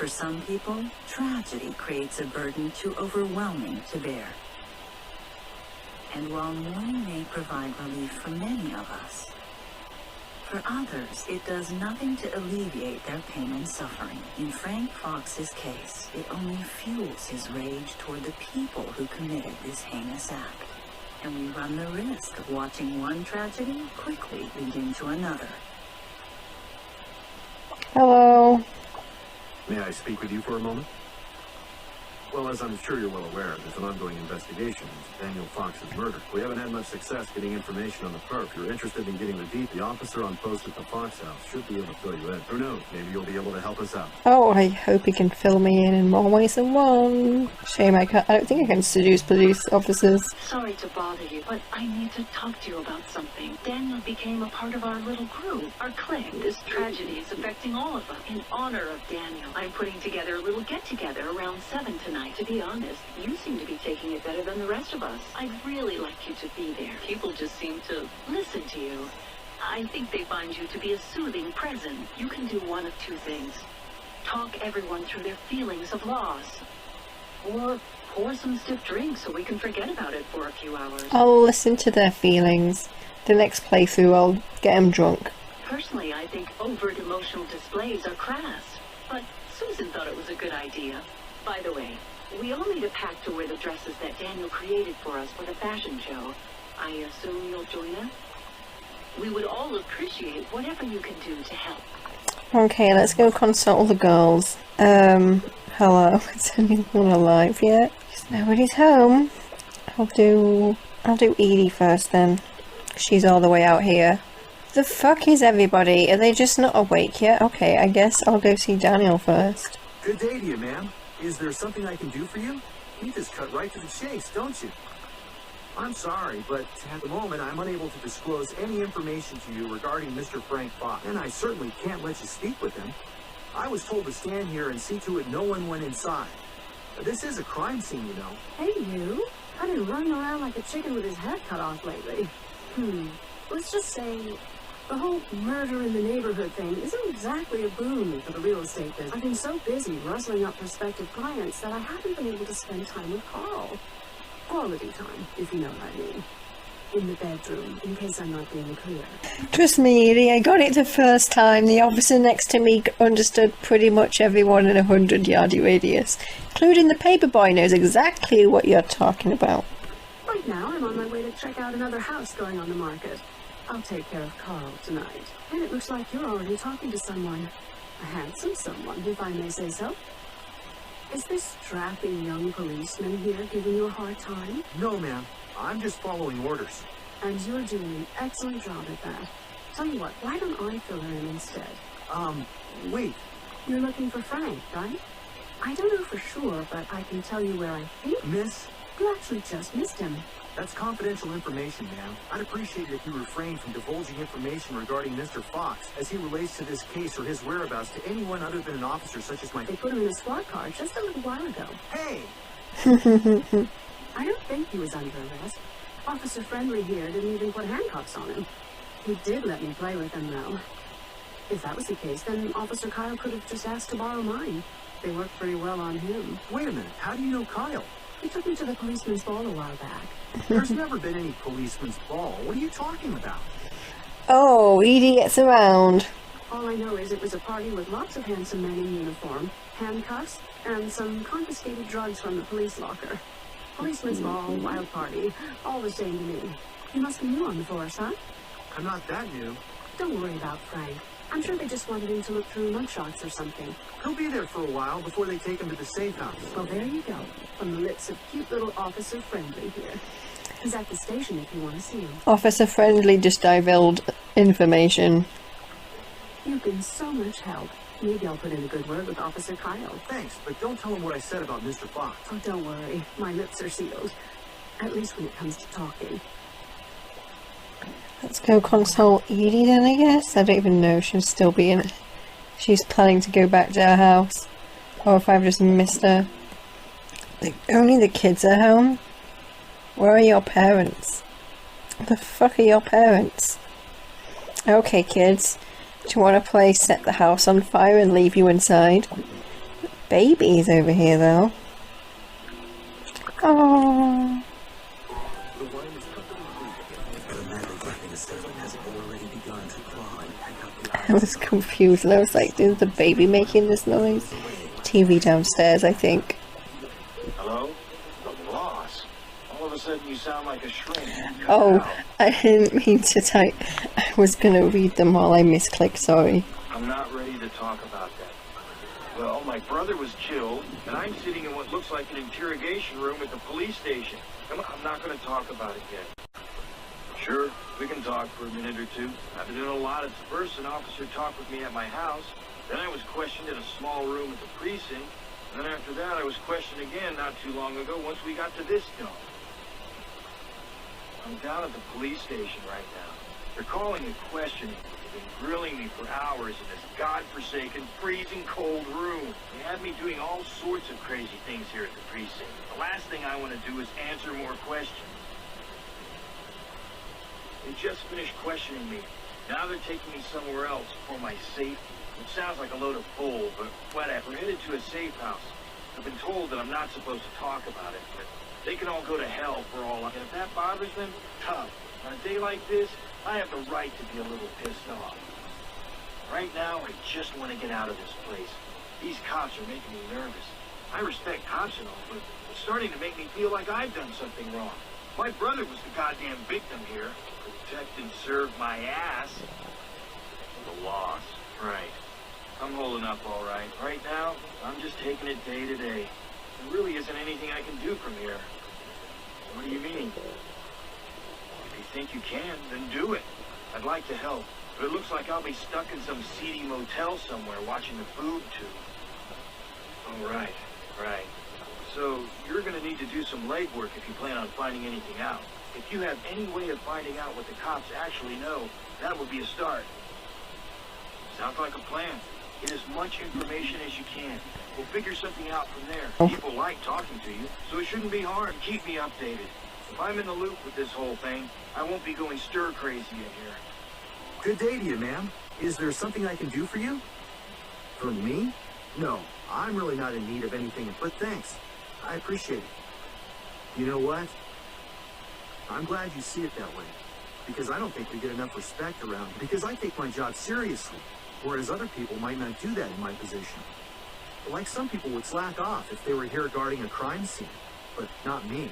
for some people, tragedy creates a burden too overwhelming to bear. And while mourning may provide relief for many of us, for others, it does nothing to alleviate their pain and suffering. In Frank Fox's case, it only fuels his rage toward the people who committed this heinous act. And we run the risk of watching one tragedy quickly lead into another. Hello. May I speak with you for a moment? Well, as I'm sure you're well aware, there's an ongoing investigation into Daniel Fox's murder. We haven't had much success getting information on the perp. If you're interested in getting the deep, the officer on post at the Fox house should be able to fill you in. Who knows? Maybe you'll be able to help us out. Oh, I hope he can fill me in more ways than one. Shame I don't think I can seduce police officers. Sorry to bother you, but I need to talk to you about something. Daniel became a part of our little group, our clique. This tragedy is affecting all of us. In honor of Daniel, I'm putting together a little get-together around 7 tonight. To be honest, you seem to be taking it better than the rest of us. I'd really like you to be there. People just seem to listen to you. I think they find you to be a soothing presence. You can do one of two things. Talk everyone through their feelings of loss. Or pour some stiff drinks so we can forget about it for a few hours. I'll listen to their feelings. The next playthrough, I'll get them drunk. Personally, I think overt emotional displays are crass. But Susan thought it was a good idea. By the way, we all need a pack to wear the dresses that Daniel created for us for the fashion show. I assume you'll join us? We would all appreciate whatever you can do to help. Okay, let's go consult the girls. Hello. Is anyone alive yet? Nobody's home. I'll do Edie first then. She's all the way out here. The fuck is everybody? Are they just not awake yet? Okay, I guess I'll go see Daniel first. Good day to you, ma'am. Is there something I can do for you? You just cut right to the chase, don't you? I'm sorry, but at the moment I'm unable to disclose any information to you regarding Mr. Frank Fox, and I certainly can't let you speak with him. I was told to stand here and see to it no one went inside. This is a crime scene, you know. Hey, you. I've been running around like a chicken with his head cut off lately. Let's just say the whole murder in the neighborhood thing isn't exactly a boon for the real estate business. I've been so busy rustling up prospective clients that I haven't been able to spend time with Carl. Quality time, if you know what I mean. In the bedroom, in case I'm not being clear. Trust me, Edie, I got it the first time. The officer next to me understood pretty much everyone in a 100-yard radius, including the paperboy knows exactly what you're talking about. Right now, I'm on my way to check out another house going on the market. I'll take care of Carl tonight. And it looks like you're already talking to someone. A handsome someone, if I may say so. Is this strapping young policeman here giving you a hard time? No, ma'am. I'm just following orders. And you're doing an excellent job at that. Tell you what, why don't I fill her in instead? Wait. You're looking for Frank, right? I don't know for sure, but I can tell you where I think... Miss? You actually just missed him. That's confidential information, ma'am. I'd appreciate it if you refrain from divulging information regarding Mr. Fox as he relates to this case or his whereabouts to anyone other than an officer such as my... They put him in a squad car just a little while ago. Hey! I don't think he was under arrest. Officer Friendly here didn't even put handcuffs on him. He did let me play with him, though. If that was the case, then Officer Kyle could have just asked to borrow mine. They worked pretty well on him. Wait a minute. How do you know Kyle? He took me to the policeman's ball a while back. There's never been any policeman's ball. What are you talking about? Oh, Edie gets around. All I know is it was a party with lots of handsome men in uniform, handcuffs, and some confiscated drugs from the police locker. Policeman's ball, wild party, all the same to me. You must be new on the force, huh? I'm not that new. Don't worry about Frank. I'm sure they just wanted him to look through mugshots or something. He'll be there for a while before they take him to the safe house. Well, there you go. From the lips of cute little Officer Friendly here. He's at the station if you want to see him. Officer Friendly just divulged information. You've been so much help. Maybe I'll put in a good word with Officer Kyle. Thanks, but don't tell him what I said about Mr. Fox. Oh, don't worry. My lips are sealed. At least when it comes to talking. Let's go consult Edie then, I guess. I don't even know if she'll still be in it. She's planning to go back to her house. Or if I've just missed her. Only the kids are home? Where are your parents? The fuck are your parents? Okay, kids. Do you want to play set the house on fire and leave you inside? babies over here, though. Oh. The wine is perfectly brewed. The magic wrapping assembly has already begun to claw and peck up the I was confused, and I was like, is the baby making this noise? TV downstairs, I think. Hello? The boss? All of a sudden you sound like a shrink. Oh, I didn't mean to type. I was gonna read them while I misclicked, sorry. I'm not ready to talk about that. Well, my brother was killed, and I'm sitting in what looks like an interrogation room at the police station. I'm not going to talk about it yet. Sure, we can talk for a minute or two. I've been doing a lot. At first, an officer talked with me at my house. Then I was questioned in a small room at the precinct. And then after that, I was questioned again not too long ago once we got to this dump. I'm down at the police station right now. They're calling and questioning me. They've been grilling me for hours in this godforsaken, freezing cold room. They had me doing all sorts of crazy things here at the precinct. The last thing I want to do is answer more questions. They just finished questioning me. Now they're taking me somewhere else for my safety. It sounds like a load of bull, but whatever. We're headed to a safe house. I've been told that I'm not supposed to talk about it, but they can all go to hell for all I... And if that bothers them, tough. On a day like this, I have the right to be a little pissed off. Right now, I just want to get out of this place. These cops are making me nervous. I respect cops and all, but it's starting to make me feel like I've done something wrong. My brother was the goddamn victim here. Protect and serve my ass. The loss. Right. I'm holding up all right. Right now, I'm just taking it day to day. There really isn't anything I can do from here. What do you mean? If you think you can, then do it. I'd like to help, but it looks like I'll be stuck in some seedy motel somewhere watching the food tube. Oh, right. So, you're gonna need to do some legwork if you plan on finding anything out. If you have any way of finding out what the cops actually know, that would be a start. Sounds like a plan. Get as much information as you can. We'll figure something out from there. People like talking to you, so it shouldn't be hard. Keep me updated. If I'm in the loop with this whole thing, I won't be going stir-crazy in here. Good day to you, ma'am. Is there something I can do for you? For me? No, I'm really not in need of anything, but thanks. I appreciate it. You know what? I'm glad you see it that way, because I don't think we get enough respect around here, because I take my job seriously, whereas other people might not do that in my position. Like some people would slack off if they were here guarding a crime scene, but not me.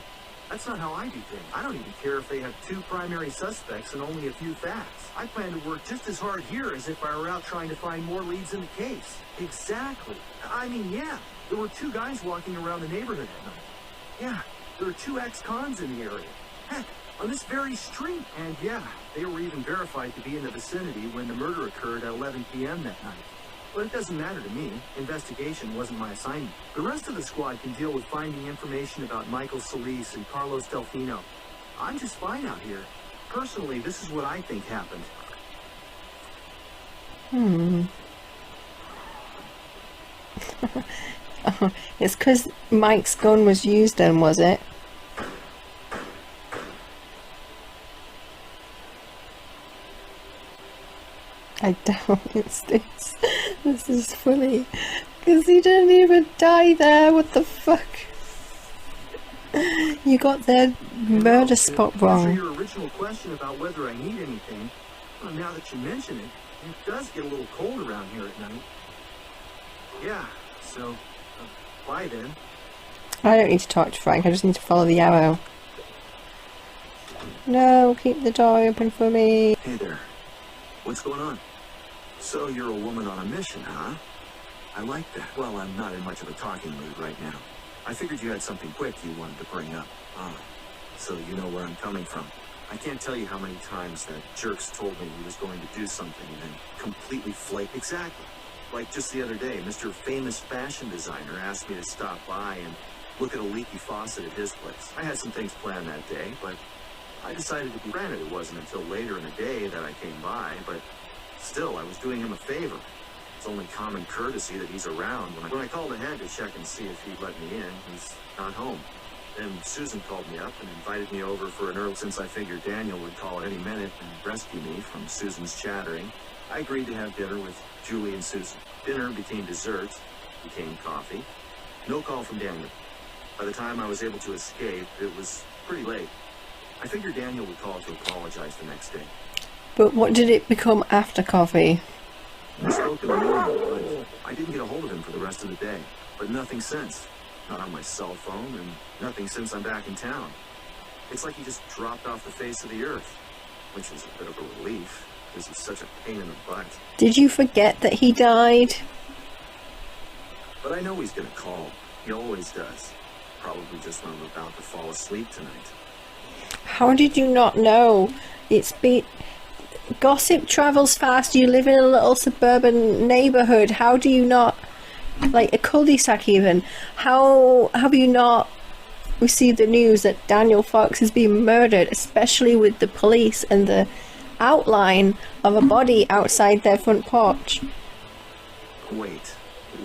That's not how I do things. I don't even care if they have 2 primary suspects and only a few facts. I plan to work just as hard here as if I were out trying to find more leads in the case. Exactly. I mean, yeah, there were 2 guys walking around the neighborhood at night. Yeah, there were 2 ex-cons in the area. Heck, on this very street. And yeah, they were even verified to be in the vicinity when the murder occurred at 11 p.m. that night. But it doesn't matter to me. Investigation wasn't my assignment. The rest of the squad can deal with finding information about Michael Solis and Carlos Delfino. I'm just fine out here. Personally, this is what I think happened. It's because Mike's gun was used then, was it? I doubt it's this. This is funny. Because he didn't even die there. What the fuck? You got the murder spot To answer wrong. your original question about whether I need anything, well, now that you mention it, it does get a little cold around here at night. Yeah, so, bye then. I don't need to talk to Frank. I just need to follow the arrow. No, keep the door open for me. Hey there. What's going on? So you're a woman on a mission, huh? I like that. Well, I'm not in much of a talking mood right now. I figured you had something quick you wanted to bring up. So you know where I'm coming from. I can't tell you how many times that jerk's told me he was going to do something and then completely flaked. Exactly. Like just the other day, Mr. Famous Fashion Designer asked me to stop by and look at a leaky faucet at his place. I had some things planned that day, but I decided to be granted. It wasn't until later in the day that I came by, but still, I was doing him a favor. It's only common courtesy that he's around. When I called ahead to check and see if he'd let me in, he's not home. Then Susan called me up and invited me over for an early, since I figured Daniel would call any minute and rescue me from Susan's chattering. I agreed to have dinner with Julie and Susan. Dinner became dessert, became coffee. No call from Daniel. By the time I was able to escape, it was pretty late. I figured Daniel would call to apologize the next day. But what did it become after coffee? We spoke in the morning, but I didn't get a hold of him for the rest of the day. But nothing since. Not on my cell phone, and nothing since I'm back in town. It's like he just dropped off the face of the earth, which is a bit of a relief, because he's such a pain in the butt. Did you forget that he died? But I know he's gonna call. He always does. Probably just when I'm about to fall asleep tonight. How did you not know? It's been... Gossip travels fast. You live in a little suburban neighborhood. How do you not... Like a cul-de-sac even. How have you not received the news that Daniel Fox has been murdered, especially with the police and the outline of a body outside their front porch? Wait,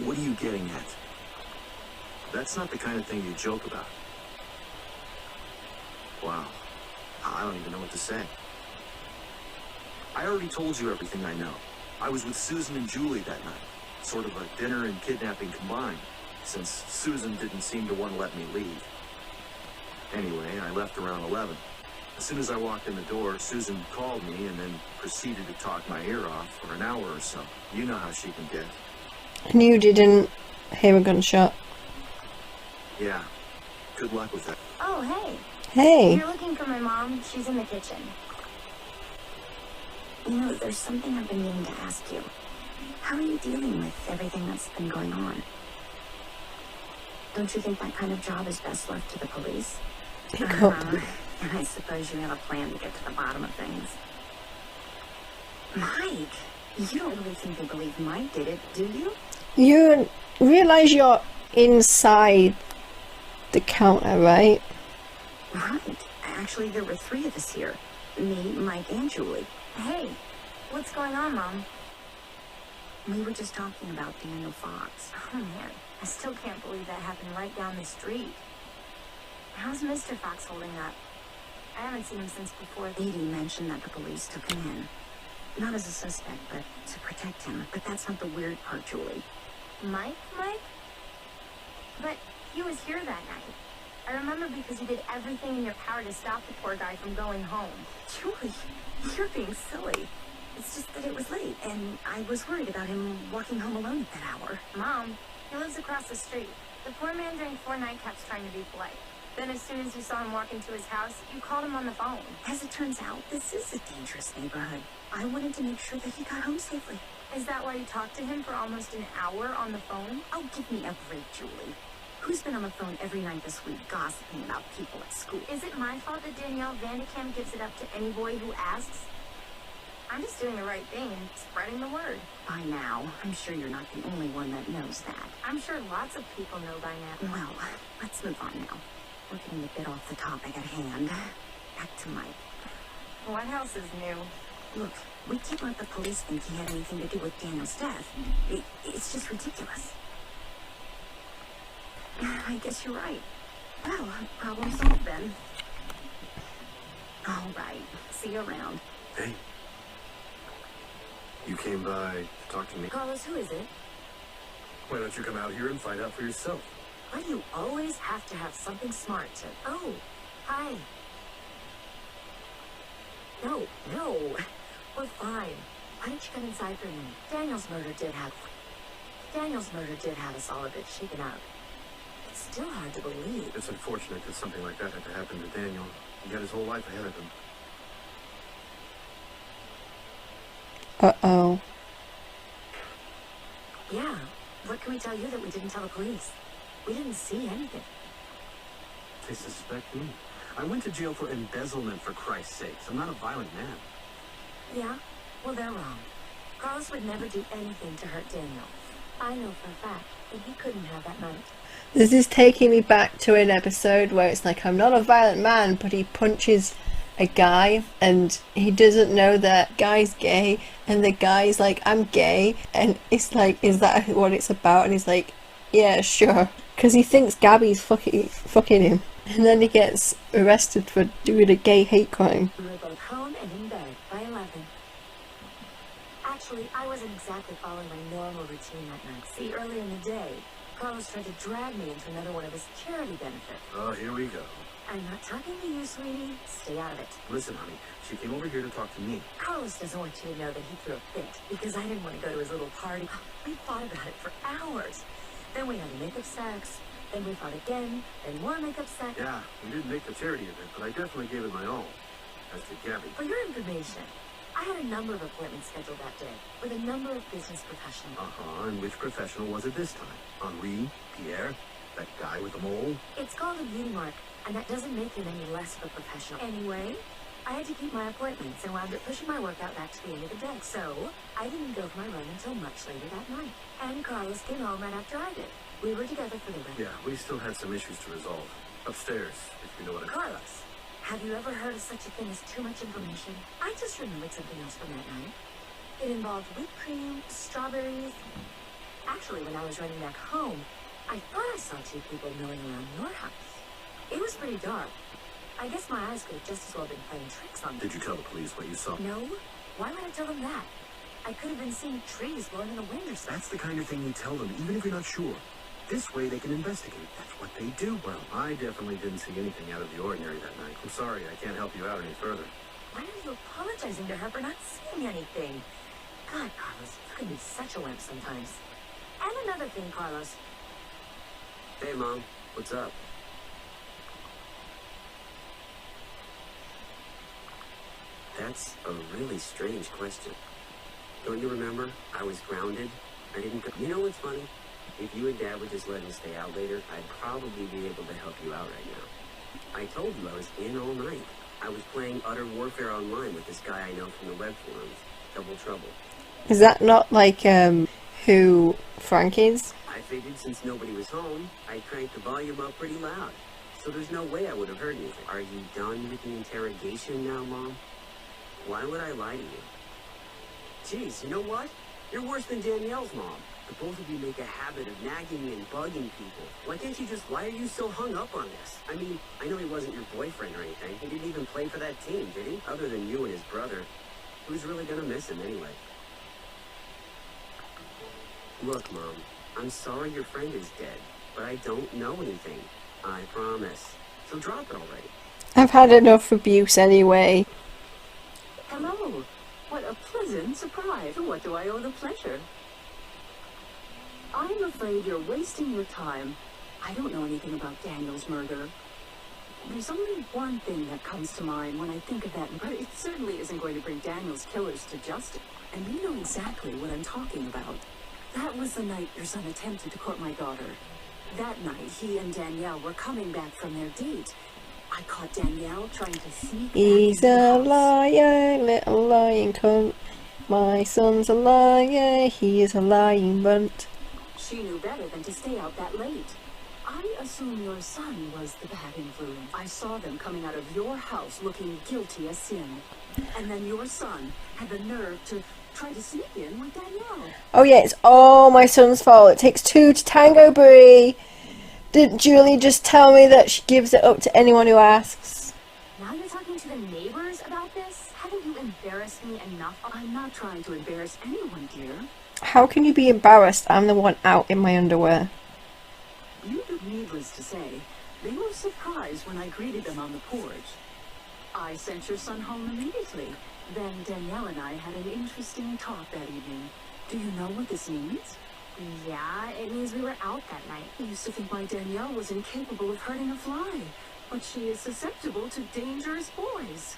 what are you getting at? That's not the kind of thing you joke about. Wow, I don't even know what to say. I already told you everything I know. I was with Susan and Julie that night. Sort of a dinner and kidnapping combined, since Susan didn't seem to want to let me leave. Anyway, I left around 11. As soon as I walked in the door, Susan called me and then proceeded to talk my ear off for an hour or so. You know how she can get. And you didn't hear a gunshot? Yeah. Good luck with that. Oh, hey. Hey. If you're looking for my mom, she's in the kitchen. You know, there's something I've been meaning to ask you. How are you dealing with everything that's been going on? Don't you think that kind of job is best left to the police? Pick up. And I suppose you have a plan to get to the bottom of things. Mike, you don't really think they believe Mike did it, do you? You realise you're inside the counter, right? Right. Actually, there were 3 of us here. Me, Mike, and Julie. Hey, what's going on, Mom? We were just talking about Daniel Fox. Oh, man. I still can't believe that happened right down the street. How's Mr. Fox holding up? I haven't seen him since before. Edie mentioned that the police took him in. Not as a suspect, but to protect him. But that's not the weird part, Julie. Mike? But he was here that night. I remember because you did everything in your power to stop the poor guy from going home. Julie, you're being silly. It's just that it was late, and I was worried about him walking home alone at that hour. Mom, he lives across the street. The poor man drank 4 nightcaps trying to be polite. Then as soon as you saw him walk into his house, you called him on the phone. As it turns out, this is a dangerous neighborhood. I wanted to make sure that he got home safely. Is that why you talked to him for almost an hour on the phone? Oh, give me a break, Julie. Who's been on the phone every night this week gossiping about people at school? Is it my fault that Danielle Vandekamp gives it up to any boy who asks? I'm just doing the right thing and spreading the word. By now, I'm sure you're not the only one that knows that. I'm sure lots of people know by now. Well, let's move on now. We're getting a bit off the topic at hand. Back to Mike. What else is new? Look, we can't let the police think he had anything to do with Daniel's death. It's just ridiculous. I guess you're right. Well, problem solved then. All right. See you around. Hey. You came by to talk to me. Carlos, who is it? Why don't you come out here and find out for yourself? Why do you always have to have something smart to... Oh, hi. No, we're fine. Why don't you come inside for a minute? Daniel's murder did have us all a bit shaken up. It's still hard to believe. It's unfortunate that something like that had to happen to Daniel. He got his whole life ahead of him. Uh-oh. Yeah, what can we tell you that we didn't tell the police? We didn't see anything. They suspect me. I went to jail for embezzlement, for Christ's sakes. I'm not a violent man. Yeah? Well, they're wrong. Carlos would never do anything to hurt Daniel. I know for a fact that he couldn't have that night. This is taking me back to an episode where it's like, I'm not a violent man, but he punches a guy and he doesn't know that guy's gay, and the guy's like, I'm gay, and it's like, is that what it's about? And he's like, yeah, sure, because he thinks Gabby's fucking him, and then he gets arrested for doing a gay hate crime. We were both home and in bed by 11. Actually, I wasn't exactly following my normal routine that night. See, earlier in the day, Carlos tried to drag me into another one of his charity benefits. Oh, here we go. I'm not talking to you, sweetie. Stay out of it. Listen, honey, she came over here to talk to me. Carlos doesn't want you to know that he threw a fit because I didn't want to go to his little party. We fought about it for hours. Then we had makeup sex. Then we fought again. Then more makeup sex. Yeah, we didn't make the charity event, but I definitely gave it my all. As did Gabby. For your information, I had a number of appointments scheduled that day with a number of business professionals. And which professional was it this time? Henri? Pierre? That guy with the mole? It's called a beauty mark, and that doesn't make him any less of a professional. Anyway, I had to keep my appointments and wound up pushing my workout back to the end of the day. So, I didn't go for my run until much later that night. And Carlos came home right after I did. We were together for the rest. Yeah, we still had some issues to resolve. Upstairs, if you know what I mean. Carlos, have you ever heard of such a thing as too much information? I just remembered something else from that night. It involved whipped cream, strawberries. Actually, when I was running back home, I thought I saw two people milling around your house. It was pretty dark. I guess my eyes could have just as well been playing tricks on me. Did you tell the police what you saw? No. Why would I tell them that? I could have been seeing trees blowing in the wind or something. That's the kind of thing you tell them, even if you're not sure. This way they can investigate. That's what they do. Well, I definitely didn't see anything out of the ordinary that night. I'm sorry, I can't help you out any further. Why are you apologizing to her for not seeing anything? God, Carlos, you can be such a wimp sometimes. And another thing, Carlos. Hey, Mom. What's up? That's a really strange question. Don't you remember? I was grounded. I didn't go. You know what's funny? If you and Dad would just let me stay out later, I'd probably be able to help you out right now. I told you I was in all night. I was playing Utter Warfare online with this guy I know from the web forums. Double Trouble. Is that not like who Frank is? I figured since nobody was home, I cranked the volume up pretty loud. So there's no way I would have heard anything. Are you done with the interrogation now, Mom? Why would I lie to you? Jeez, you know what? You're worse than Danielle's mom. The both of you make a habit of nagging and bugging people. Why can't you just... Why are you so hung up on this? I mean, I know he wasn't your boyfriend or anything. He didn't even play for that team, did he? Other than you and his brother. Who's really gonna miss him anyway? Look, Mom, I'm sorry your friend is dead, but I don't know anything. I promise. So drop it already. I've had enough abuse anyway. Hello. What a pleasant surprise. What do I owe the pleasure? I'm afraid you're wasting your time. I don't know anything about Daniel's murder. There's only one thing that comes to mind when I think of that, but it certainly isn't going to bring Daniel's killers to justice. And you know exactly what I'm talking about. That was the night your son attempted to court my daughter. That night, he and Danielle were coming back from their date. I caught Danielle trying to sneak He's back into the a house. liar, little lying cunt. My son's a liar, he is a lying bunt. She knew better than to stay out that late. I assume your son was the bad influence. I saw them coming out of your house looking guilty as sin. And then your son had the nerve to try to sneak in with Danielle. Oh yeah, it's all my son's fault. It takes two to tango, Brie. Didn't Julie just tell me that she gives it up to anyone who asks? Now you're talking to the neighbors about this? Haven't you embarrassed me enough? I'm not trying to embarrass anyone, dear. How can you be embarrassed? I'm the one out in my underwear. Needless to say, they were surprised when I greeted them on the porch. I sent your son home immediately. Then Danielle and I had an interesting talk that evening. Do you know what this means? Yeah, it means we were out that night. I used to think my Danielle was incapable of hurting a fly, but she is susceptible to dangerous boys.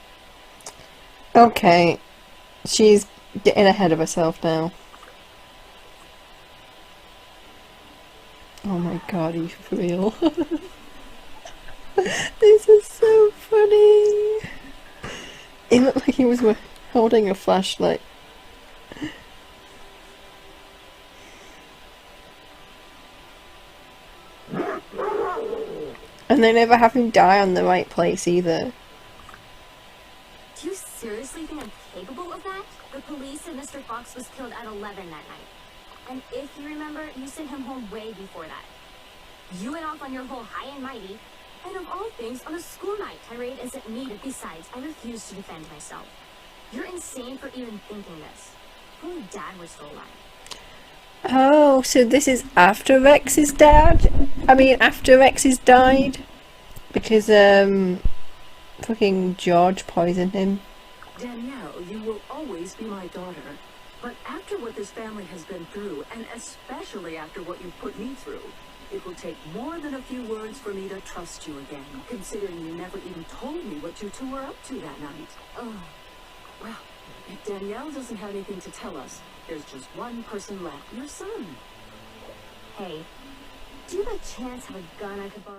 Okay, she's getting ahead of herself now. Oh my god, are you for real? This is so funny. It looked like he was holding a flashlight. And they never have him die on the right place either. Do you seriously think I'm capable of that? The police said Mr. Fox was killed at 11 that night. And if you remember, you sent him home way before that. You went off on your whole high and mighty, and of all things, on a school night tirade and sent me to... Besides, I refuse to defend myself. You're insane for even thinking this. Only Dad was still alive. Oh, so this is after Rex's dad? I mean, after Rex's died? Because, fucking George poisoned him. Danielle, you will always be my daughter. But after what this family has been through, and especially after what you've put me through, it will take more than a few words for me to trust you again, considering you never even told me what you two were up to that night. Oh, well, if Danielle doesn't have anything to tell us, there's just one person left, your son. Hey, do you by chance have a gun I could borrow?